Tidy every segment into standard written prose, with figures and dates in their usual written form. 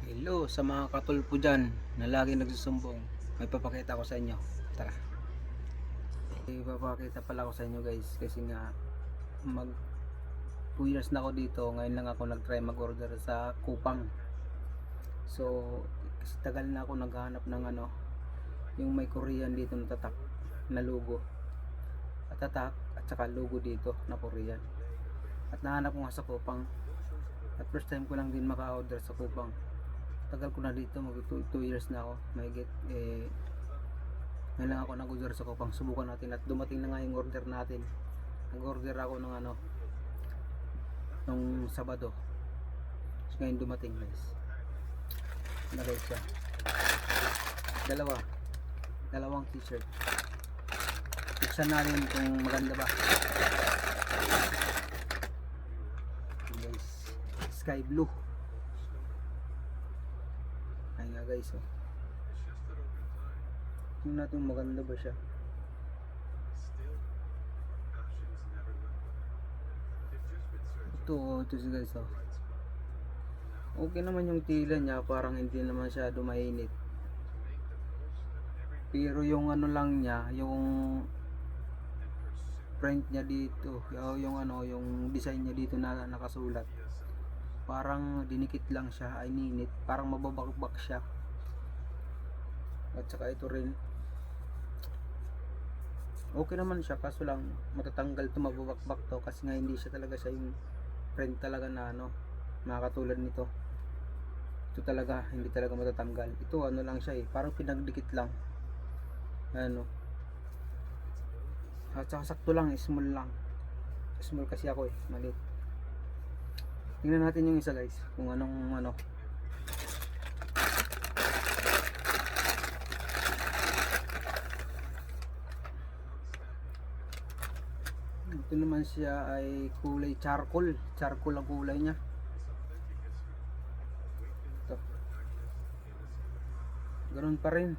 Hello sa mga katulpo dyan na lagi nagsusumbong. May papakita ko sa inyo. Tara. May papakita pala ko sa inyo guys. Kasi nga mag 2 years na ako dito. Ngayon lang ako nag-try mag-order sa Kupang. So kasi tagal na ako naghahanap ng yung may Korean dito na tatak na logo. At tatak at saka logo dito na Korean. At nahanap ko nga sa Kupang. At first time ko lang din maka-order sa Kupang. Tagal ko na dito, mag 2 years na ako. Mahigit ngayon lang ako nag-order sa Kupang. Subukan natin at dumating na nga yung order natin. Nag-order ako ng nung Sabado. So, ngayon dumating guys. Guys siya. Dalawang t-shirt. Buksan natin kung maganda ba. Guys, sky blue. Ay nga guys, oh. Tingnan natin maganda ba siya. Ito siya guys, oh. Okay naman yung tila niya, parang hindi naman siya mainit. Pero yung lang niya, yung print niya dito, yung design niya dito na nakasulat. Parang dinikit lang siya, ay ninit, parang mababakbak siya. At saka ito rin okay naman siya, kaso lang matatanggal to, mababakbak to kasi nga hindi siya talaga siya yung print talaga na makakatulad nito. Ito talaga hindi talaga matatanggal. Ito lang siya parang pinagdikit lang at saka sakto lang, small lang, small kasi ako maliit. Tingnan natin yung isa guys, kung anong ito naman siya ay kulay charcoal ang kulay niya. Ito ganun pa rin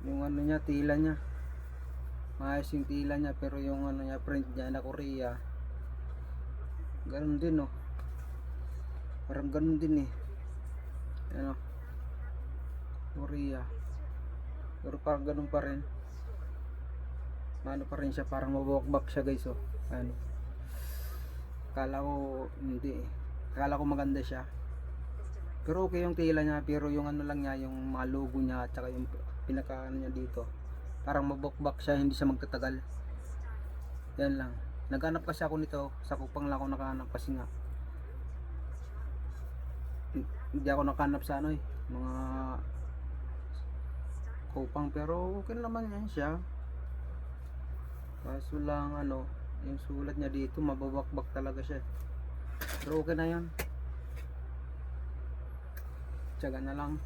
yung niya, tila niya maayos yung tila niya, pero yung niya, print niya na Korea, ganun din parang ganun din Korea, pero parang ganun pa rin, pa rin siya, parang mabawakbak siya guys. Akala ko hindi, akala ko maganda siya, pero okay yung tila niya, pero yung lang niya, yung mga logo niya at saka yung pinaka niya dito, parang mabakbak siya, hindi siya magtatagal. Yan lang, naghanap kasi ako nito sa Kupang lang ako nakahanap, kasi nga hindi ako nakahanap sa mga Kupang, pero okay naman yan siya. Kaso lang yung sulat niya dito mababakbak talaga siya, pero okay na yan, tiyaga na lang.